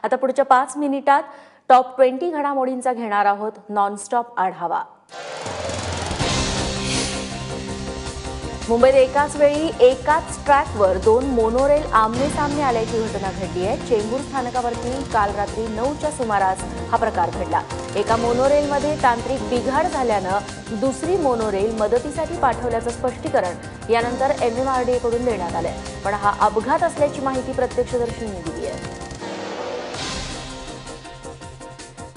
आता पुढच्या 5 मिनिटात टॉप 20 घडामोडींचा घेणार आहोत नॉनस्टॉप आढावा। मुंबईत एकाच वेळी एकाच ट्रॅकवर 2 मोनोरेल आमने सामने आल्याची घटना घडली आहे। चेंबूर स्थानकावरती काल रात्री 9च्या सुमारास हा प्रकार घडला। एका मोनोरेलमध्ये तांत्रिक बिघाड झाल्यानं दुसरी मोनोरेल मदतीसाठी पाठवल्याचं स्पष्टीकरण यानंतर MMRDA कडून देण्यात आलंय। पण हा अपघात असल्याची माहिती प्रत्यक्षदर्शींनी दिली आहे।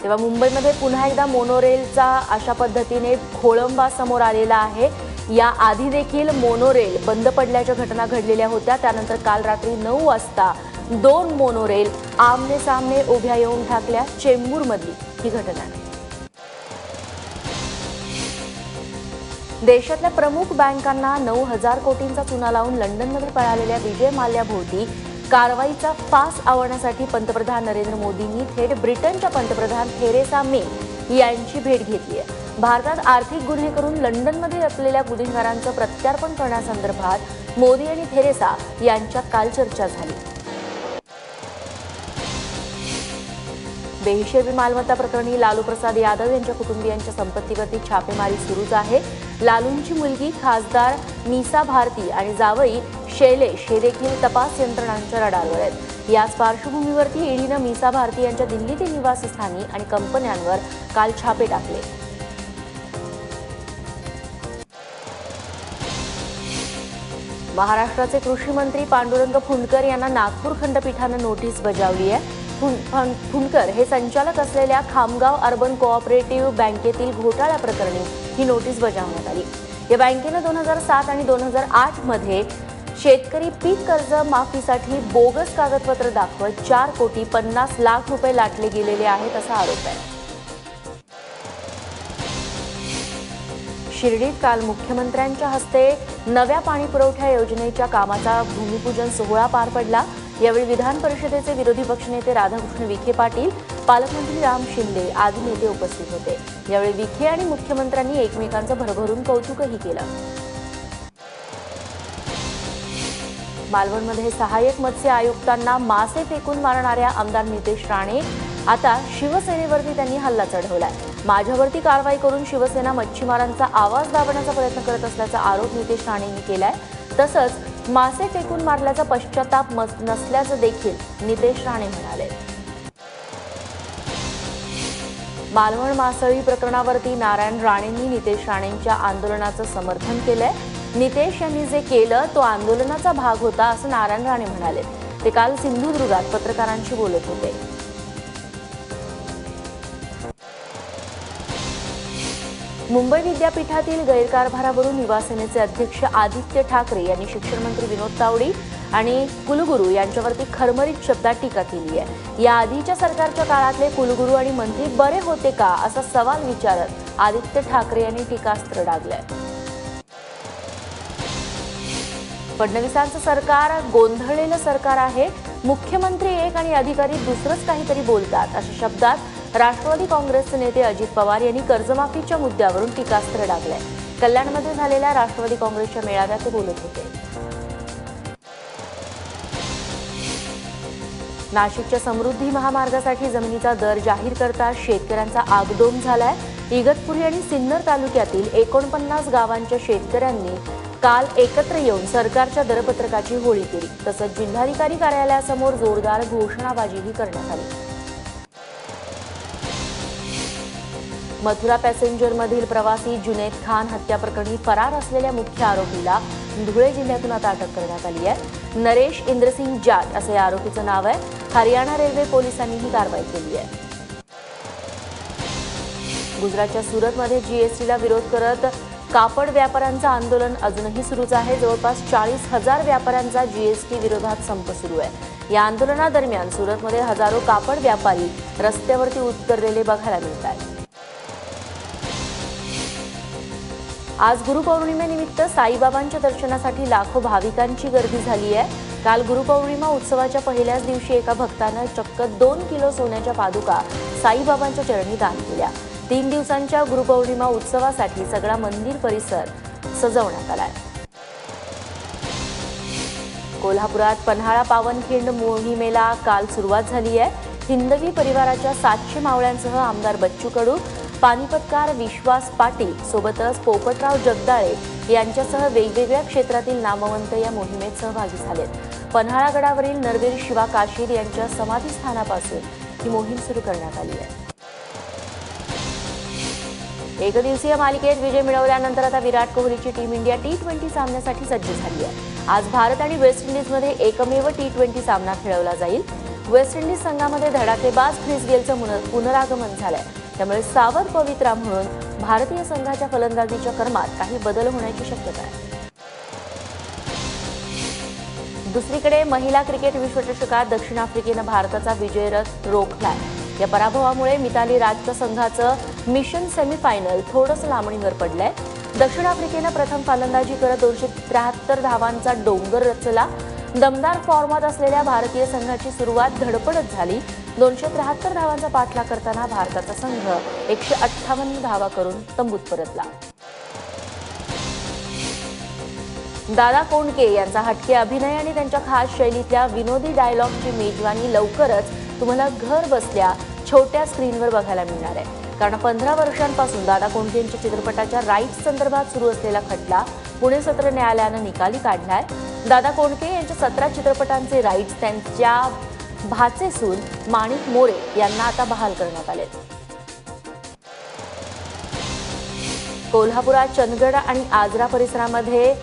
तेव्हा मुंबईमध्ये पुन्हा एकदा मोनोरेलचा अशा पद्धतीने खोळंबा समोर आलेला आहे। या आधी देखील मोनोरेल बंद पडल्याच्या घटना घडलेल्या होत्या। त्यानंतर काल रात्री 9 वाजता 2 मोनोरेल आमने सामने उभ्या येऊन ठाकल्या। चेंबूरमधली ही घटना आहे। देशातल्या प्रमुख बँकांना 9,000 कोटींचा चुना लावून लंडनमध्ये पळालेल्या विजय माल्याभोवती कारवाईचा फास आवरण्यासाठी पंतप्रधान नरेंद्र मोदींनी थेट ब्रिटनच्या पंतप्रधान थेरेसा मे यांची भेट घेतली आहे। भारतात आर्थिक गुन्हे करून लंडनमध्ये लपलेल्या गुन्हेगारांचं प्रत्यार्पण करण्यासंदर्भात मोदी आणि थेरेसा यांच्यात काल चर्चा झाली। बेहिशेबी मालमत्ता प्रकरणी लालू प्रसाद यादव यांच्या कुटुंबियांच्या संपत्तीवरती छापेमारी सुरूच आहे। लालूंची मुलगी खासदार मीसा भारती आणि जावई शैलेश हे देखील तपास यंत्रणांच्या रडारवर आहेत। याच पार्श्वभूमीवरती ईडीनं मीसा भारती यांच्या दिल्लीतील निवासस्थानी आणि कंपन्यांवर काल छापे टाकले। महाराष्ट्राचे कृषी मंत्री पांडुरंग फुंडकर यांना नागपूर खंडपीठानं नोटीस बजावली आहे। फुंडकर हे संचालक असलेल्या खामगाव अर्बन कोऑपरेटिव्ह बँकेतील घोटाळा प्रकरणी ही नोटीस बजावण्यात आली। या बँकेनं 2007 आणि 2008 मध्ये शेतकरी पीक कर्ज माफीसाठी बोगस कागदपत्र दाखवत 4,50,00,000 रुपये लाटले गेलेले आहेत असा आरोप आहे। शिर्डीत काल मुख्यमंत्र्यांच्या हस्ते नव्या पाणीपुरवठा योजनेच्या कामाचा भूमिपूजन सोहळा पार पडला। यावेळी विधान परिषदेचे विरोधी पक्षनेते राधाकृष्ण विखे पाटील, पालकमंत्री राम शिंदे आदी नेते उपस्थित होते। यावेळी विखे आणि मुख्यमंत्र्यांनी एकमेकांचं भरभरून कौतुकही केलं। मालवणमध्ये सहाय्यक मत्स्य आयुक्तांना मासे फेकून मारणाऱ्या आमदार नितेश राणे आता शिवसेनेवरती त्यांनी हल्ला चढवलाय। माझ्यावरती कारवाई करून शिवसेना मच्छीमारांचा आवाज दाबण्याचा प्रयत्न करत असल्याचा आरोप नितेश राणेंनी केलाय। तसंच मासे फेकून मारल्याचा पश्चाताप नसल्याचं देखील नितेश राणे म्हणाले। मालवण मासळी प्रकरणावरती नारायण राणेंनी नितेश राणेंच्या आंदोलनाचं समर्थन केलंय। नितेश यांनी जे केलं तो आंदोलनाचा भाग होता असं नारायण राणे म्हणाले। ते काल सिंधुदुर्गात पत्रकारांशी बोलत होते। मुंबई विद्यापीठातील गैरकारभारावरून युवा सेनेचे अध्यक्ष आदित्य ठाकरे यांनी शिक्षण मंत्री विनोद तावडे आणि कुलगुरू यांच्यावरती खरमरीत शब्दात टीका केली आहे। या आधीच्या सरकारच्या काळातले कुलगुरू आणि मंत्री बरे होते का असा सवाल विचारत आदित्य ठाकरे यांनी टीकास्त्र डागलंय। फडणवीसांचं सरकार गोंधळलेलं सरकार आहे। मुख्यमंत्री एक आणि अधिकारी दुसरंच काहीतरी बोलतात अशा शब्दात राष्ट्रवादी काँग्रेसचे नेते अजित पवार यांनी कर्जमाफीच्या मुद्द्यावरून टीकास्त्र डागलंय। कल्याणमध्ये झालेल्या राष्ट्रवादी काँग्रेसच्या मेळाव्यात ते बोलत होते। नाशिकच्या समृद्धी महामार्गासाठी जमिनीचा दर जाहीर करताच शेतकऱ्यांचा आगडोंब झालाय। इगतपुरी आणि सिन्नर तालुक्यातील 49 गावांच्या शेतकऱ्यांनी काल एकत्र येऊन सरकारच्या दरपत्रकाची होळी केली। तसंच जिल्हाधिकारी कार्यालयासमोर जोरदार घोषणाबाजीही करण्यात आली। मथुरा पॅसेंजरमधील प्रवासी जुनैद खान हत्या प्रकरणी फरार असलेल्या मुख्य आरोपीला धुळे जिल्ह्यातून आता अटक करण्यात आली आहे। नरेश इंद्रसिंग जाट असं या आरोपीचं नाव आहे। हरियाणा रेल्वे पोलिसांनी ही कारवाई केली आहे। गुजरातच्या सुरतमध्ये जीएसटीला विरोध करत कापड व्यापाऱ्यांचं आंदोलन अजूनही सुरूच आहे। जवळपास 40,000 व्यापाऱ्यांचा जीएसटी विरोधात संप सुरू आहे। या आंदोलनादरम्यान सुरतमध्ये हजारो कापड व्यापारी रस्त्यावरती उतरलेले बघायला मिळतात। आज गुरुपौर्णिमेनिमित्त साईबाबांच्या दर्शनासाठी लाखो भाविकांची गर्दी झाली आहे। काल गुरुपौर्णिमा उत्सवाच्या पहिल्याच दिवशी एका भक्तानं चक्क 2 किलो सोन्याच्या पादुका साईबाबांच्या चरणी दान केल्या। 3 दिवसांच्या गुरुपौर्णिमा उत्सवासाठी सगळा मंदिर परिसर सजवण्यात आलाय। कोल्हापुरात पन्हाळा पावनखिंड मोहिमेला काल सुरुवात झाली आहे। हिंदवी परिवाराच्या 700 मावळ्यांसह आमदार बच्चू कडू, पानिपतकार विश्वास पाटील सोबतच पोपटराव जगदाळे यांच्यासह वेगवेगळ्या क्षेत्रातील नामवंत या मोहिमेत सहभागी झालेत। पन्हाळागडावरील नरवीर शिवा काशीद यांच्या समाधीस्थानापासून ही मोहीम सुरू करण्यात आली आहे। एकदिवसीय मालिकेत विजय मिळवल्यानंतर आता विराट कोहलीची टीम इंडिया T20 सामन्यासाठी सज्ज झाली आहे। आज भारत आणि वेस्ट इंडिजमध्ये एकमेव T20 सामना खेळवला जाईल। वेस्ट इंडिज संघामध्ये धडाकेबाज ख्रिस गेलचं पुनरागमन झालंय, त्यामुळे सावध पवित्रा म्हणून भारतीय संघाच्या फलंदाजीच्या क्रमात काही बदल होण्याची शक्यता आहे। दुसरीकडे महिला क्रिकेट विश्वचषकात दक्षिण आफ्रिकेनं भारताचा विजयरथ रोखलाय। या पराभवामुळे मिताली राजच्या संघाचं मिशन सेमीफायनल थोडंसं लांबणीवर पडलंय। दक्षिण आफ्रिकेनं प्रथम फलंदाजी करत 273 धावांचा डोंगर रचला। दमदार फॉर्मात असलेल्या भारतीय संघाची सुरुवात धडपडत झाली। 273 धावांचा पाठलाग करताना भारताचा संघ 158 धावा करून तंबूत परतला। दादा कोंडके यांचा हटके अभिनय आणि त्यांच्या खास शैलीतल्या विनोदी डायलॉगची मेजवानी लवकरच तुम्हाला घर बसल्या छोट्या स्क्रीनवर बघायला मिळणार आहे। कारण 15 वर्षांपासून दादा कोंडके यांच्या चित्रपटाच्या राईट्स संदर्भात सुरू असलेला खटला पुणे सत्र न्यायालयानं निकाली काढलाय। दादा कोंडके यांच्या 17 चित्रपटांचे राईट्स त्यांच्या भाचेसून माणिक मोरे यांना आता बहाल करण्यात आले। कोल्हापुरात चंदगड आणि आजरा परिसरामध्ये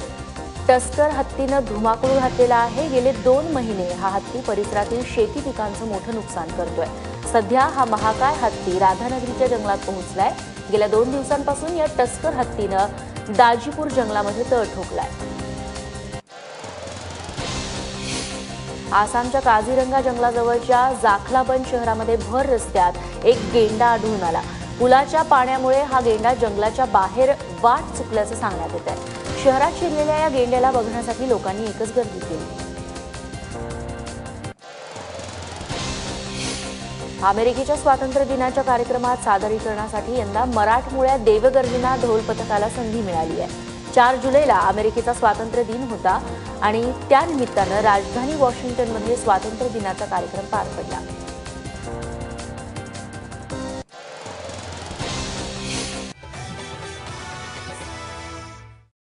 टस्कर हत्तीनं धुमाकूळ घातलेला आहे। गेले 2 महिने हा हत्ती परिसरातील शेती पिकांचं मोठं नुकसान करतोय। सध्या हा महाकाय हत्ती राधानगरीच्या जंगलात पोहोचलाय। गेल्या 2 दिवसांपासून या टस्कर हत्तीनं दाजीपूर जंगलामध्ये तळ ठोकलाय। आसामच्या काझीरंगा जंगलाजवळच्या जाखलाबंद शहरामध्ये भर रस्त्यात एक गेंडा आढळून आला। पुलाच्या पाण्यामुळे हा गेंडा जंगलाच्या बाहेर वाट चुकल्याचं सांगण्यात येत आहे। शहरात शिरलेल्या या गेंड्याला बघण्यासाठी लोकांनी एकच गर्दी केली। अमेरिकेच्या स्वातंत्र्य दिनाच्या कार्यक्रमात सादरीकरणासाठी यंदा मराठमोळ्या देवगर्जना ढोल पथकाला संधी मिळाली आहे। 4 जुलैला अमेरिकेचा स्वातंत्र्य दिन होता आणि त्यानिमित्तानं राजधानी वॉशिंग्टनमध्ये स्वातंत्र्य दिनाचा कार्यक्रम पार पडला।